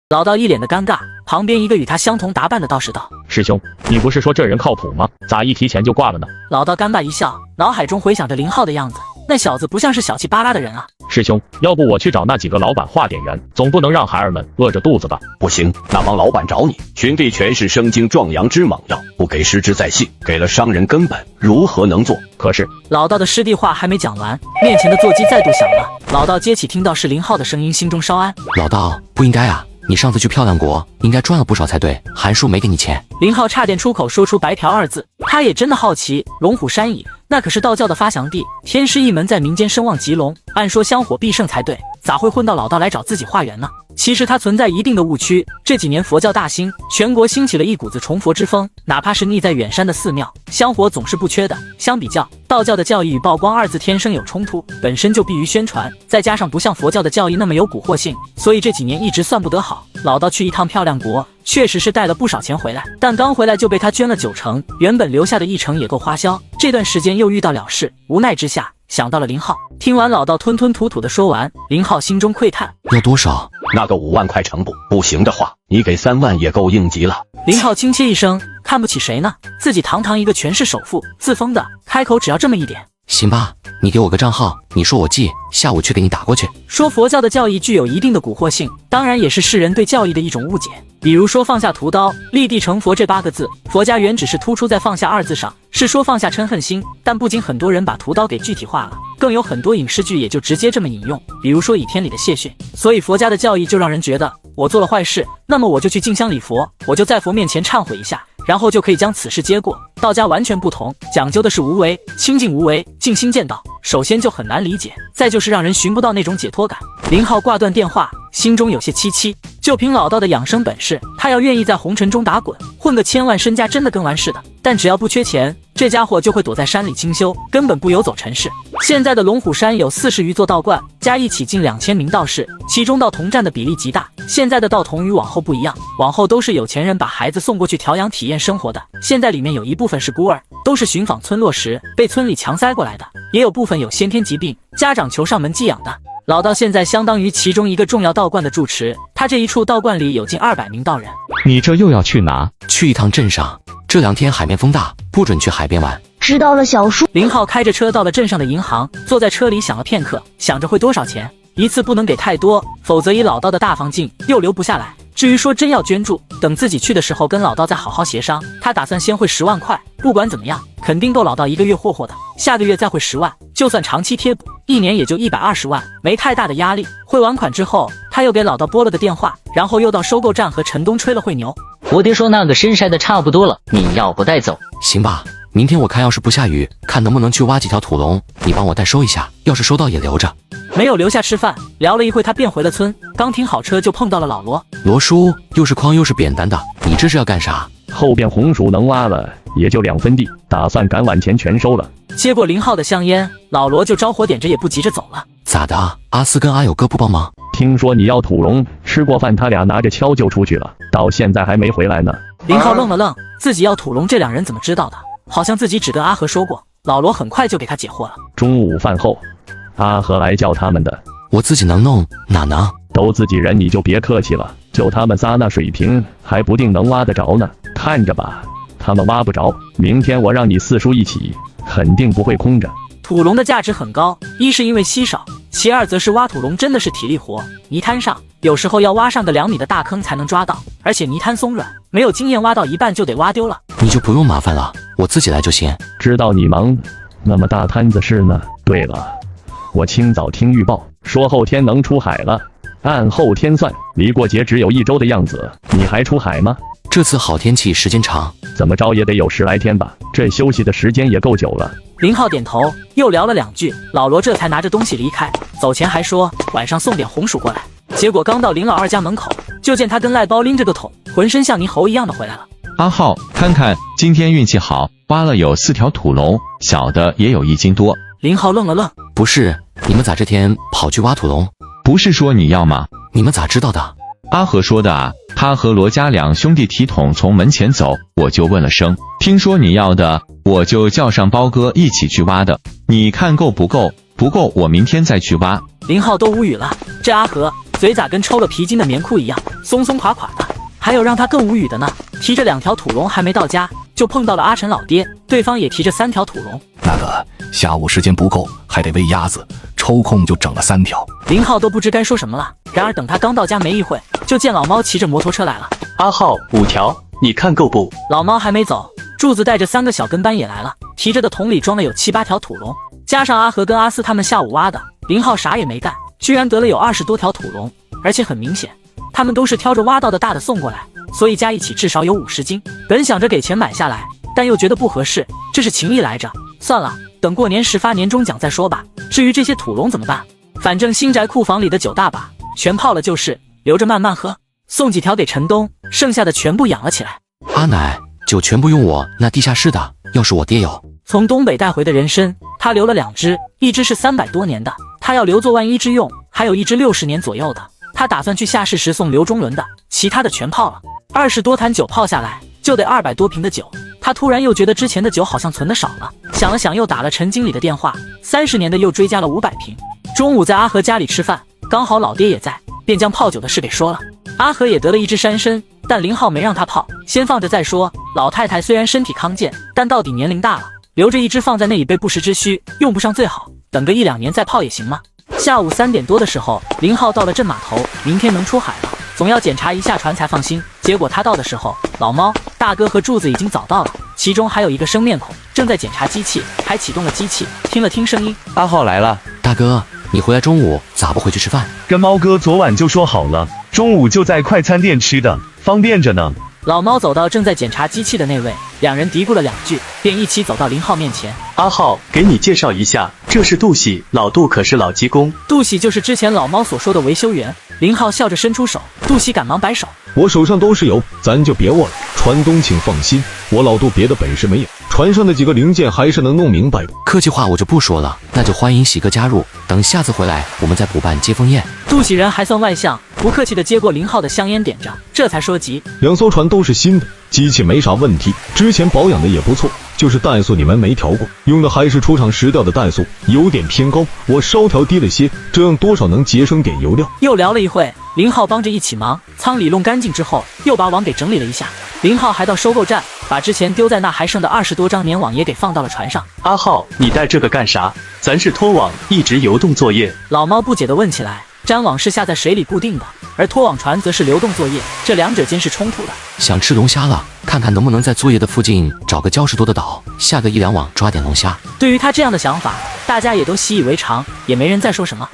老道一脸的尴尬，旁边一个与他相同打扮的道士道：“师兄，你不是说这人靠谱吗？咋一提钱就挂了呢？”老道尴尬一笑，脑海中回想着林浩的样子，那小子不像是小气巴拉的人啊。师兄，要不我去找那几个老板化点缘，总不能让孩儿们饿着肚子吧？不行，那帮老板找你，群弟全是生津壮阳之猛药，不给实质在信，给了商人根本如何能做？可是老道的师弟话还没讲完，面前的座机再度响了。老道接起，听到是林浩的声音，心中稍安。老道，不应该啊，你上次去漂亮国应该赚了不少才对，韩叔没给你钱。林浩差点出口说出白嫖二字，他也真的好奇，龙虎山矣，那可是道教的发祥地，天师一门在民间声望极隆，按说香火必盛才对，咋会混到老道来找自己化缘呢？其实他存在一定的误区，这几年佛教大兴，全国兴起了一股子崇佛之风，哪怕是匿在远山的寺庙，香火总是不缺的。相比较，道教的教义与曝光二字天生有冲突，本身就避于宣传，再加上不像佛教的教义那么有蛊惑性，所以这几年一直算不得好。老道去一趟漂亮国，确实是带了不少钱回来，但刚回来就被他捐了90%，原本留下的1成也够花销。这段时间又遇到了事，无奈之下想到了林浩。听完老道吞吞吐吐的说完，林浩心中喟叹：要多少？那个5万块成不行的话，你给3万也够应急了。林浩轻切一声，看不起谁呢？自己堂堂一个权势首富，自封的，开口只要这么一点。行吧，你给我个账号，你说我记，下午去给你打过去。说佛教的教义具有一定的蛊惑性，当然也是世人对教义的一种误解。比如说放下屠刀，立地成佛这8个字，佛家原只是突出在放下2字上，是说放下嗔恨心，但不仅很多人把屠刀给具体化了，更有很多影视剧也就直接这么引用，比如说《倚天》里的谢逊。所以佛家的教义就让人觉得，我做了坏事，那么我就去敬香礼佛，我就在佛面前忏悔一下，然后就可以将此事接过。道家完全不同，讲究的是无为，清净无为，静心见道。首先就很难理解，再就是让人寻不到那种解脱感。林浩挂断电话，心中有些戚戚。就凭老道的养生本事，他要愿意在红尘中打滚，混个千万身家真的跟完似的。但只要不缺钱，这家伙就会躲在山里清修，根本不游走尘世。现在的龙虎山有40余座道观，加一起近2000名道士，其中道童占的比例极大。现在的道童与往后不一样，往后都是有钱人把孩子送过去调养体验生活的，现在里面有一部分是孤儿，都是寻访村落时被村里强塞过来的，也有部分有先天疾病，家长求上门寄养的。老道现在相当于其中一个重要道观的住持，他这一处道观里有近200名道人。你这又要去哪？去一趟镇上，这2天海面风大，不准去海边玩。知道了，小叔。林浩开着车到了镇上的银行，坐在车里想了片刻，想着会多少钱，一次不能给太多，否则以老道的大方劲又留不下来。至于说真要捐助，等自己去的时候跟老道再好好协商。他打算先汇10万块，不管怎么样，肯定够老道1个月霍霍的。下个月再汇10万，就算长期贴补，1年也就120万，没太大的压力。汇完款之后，他又给老道拨了个电话，然后又到收购站和陈东吹了会牛。我爹说那个参筛的差不多了，你要不带走？行吧，明天我看要是不下雨，看能不能去挖几条土龙，你帮我代收一下，要是收到也留着。没有留下吃饭，聊了一会他便回了村，刚停好车就碰到了老罗。罗叔，又是筐又是扁担的，你这是要干啥？后边红薯能挖了，也就2分地，打算赶晚前全收了。接过林浩的香烟，老罗就着火点着，也不急着走了。咋的？阿四跟阿友哥不帮忙？听说你要土龙，吃过饭他俩拿着锹就出去了，到现在还没回来呢。林浩愣了愣，自己要土龙，这2人怎么知道的？好像自己只跟阿和说过。老罗很快就给他解惑了。中午饭后，阿和来叫他们的。我自己能弄，哪能？都自己人你就别客气了，就他们仨那水平，还不定能挖得着呢。看着吧，他们挖不着，明天我让你4叔一起，肯定不会空着。土龙的价值很高，一是因为稀少，其二则是挖土龙真的是体力活，泥滩上有时候要挖上个2米的大坑才能抓到，而且泥滩松软，没有经验挖到一半就得挖丢了。你就不用麻烦了，我自己来就行。知道你忙，那么大摊子事呢？对了，我清早听预报说后天能出海了，按后天算，离过节只有1周的样子，你还出海吗？这次好天气时间长，怎么着也得有10来天吧，这休息的时间也够久了。林浩点头，又聊了2句，老罗这才拿着东西离开，走前还说晚上送点红薯过来。结果刚到林老二家门口，就见他跟赖包拎着个桶，浑身像猕猴一样的回来了。阿浩，看看今天运气好，挖了有4条土龙，小的也有1斤多。林浩愣了愣，不是，你们咋这天跑去挖土龙？不是说你要吗？你们咋知道的？阿和说的啊，他和罗家2兄弟提桶从门前走，我就问了声，听说你要的，我就叫上包哥一起去挖的。你看够不够？不够我明天再去挖。林浩都无语了，这阿和嘴咋跟抽了皮筋的棉裤一样，松松垮垮的。还有让他更无语的呢，提着2条土龙还没到家，就碰到了阿晨老爹，对方也提着3条土龙。那个下午时间不够，还得喂鸭子，抽空就整了3条。林浩都不知该说什么了。然而等他刚到家没一会，就见老猫骑着摩托车来了。阿浩，5条，你看够不？老猫还没走，柱子带着3个小跟班也来了，提着的桶里装了有7、8条土龙，加上阿和跟阿四他们下午挖的，林浩啥也没干，居然得了有20多条土龙，而且很明显，他们都是挑着挖到的大的送过来，所以加一起至少有50斤。本想着给钱买下来，但又觉得不合适，这是情谊来着，算了，等过年时发年终奖再说吧。至于这些土龙怎么办，反正新宅库房里的酒大把，全泡了就是，留着慢慢喝。送几条给陈东，剩下的全部养了起来。阿奶，酒全部用我那地下室的，要是我爹有。从东北带回的人参，他留了2只，一只是300多年的，他要留作万一之用，还有一只60年左右的，他打算去下市时送刘中伦的，其他的全泡了。20多坛酒泡下来，就得200多瓶的酒。他突然又觉得之前的酒好像存的少了，想了想又打了陈经理的电话，30年的又追加了500瓶。中午在阿和家里吃饭，刚好老爹也在，便将泡酒的事给说了。阿和也得了一只山参，但林浩没让他泡，先放着再说。老太太虽然身体康健，但到底年龄大了，留着一只放在那以备不时之需，用不上最好，等个1、2年再泡也行吗？下午3点多的时候，林浩到了镇码头，明天能出海了，总要检查一下船才放心。结果他到的时候，老猫、大哥和柱子已经早到了，其中还有一个生面孔，正在检查机器，还启动了机器，听了听声音，阿浩来了。大哥，你回来中午咋不回去吃饭？跟猫哥昨晚就说好了，中午就在快餐店吃的，方便着呢。老猫走到正在检查机器的那位，两人嘀咕了2句，便一起走到林浩面前。阿浩，给你介绍一下，这是杜喜，老杜可是老技工。杜喜就是之前老猫所说的维修员。林浩笑着伸出手，杜喜赶忙摆手，我手上都是油，咱就别握了。船东请放心，我老杜别的本事没有，船上的几个零件还是能弄明白的。客气话我就不说了，那就欢迎喜哥加入，等下次回来我们再补办接风宴。杜喜人还算外向，不客气地接过林浩的香烟点着，这才说急，2艘船都是新的，机器没啥问题，之前保养的也不错，就是怠速你们没调过，用的还是出厂时调的怠速，有点偏高，我稍调低了些，这样多少能节省点油料。又聊了一会，林浩帮着一起忙，舱里弄干净之后，又把网给整理了一下。林浩还到收购站，把之前丢在那还剩的20多张粘网也给放到了船上。阿浩，你带这个干啥？咱是拖网，一直游动作业。老猫不解地问起来。粘网是下在水里固定的，而拖网船则是流动作业，这2者间是冲突的。想吃龙虾了，看看能不能在作业的附近找个礁石多的岛，下个1、2网抓点龙虾。对于他这样的想法，大家也都习以为常，也没人再说什么。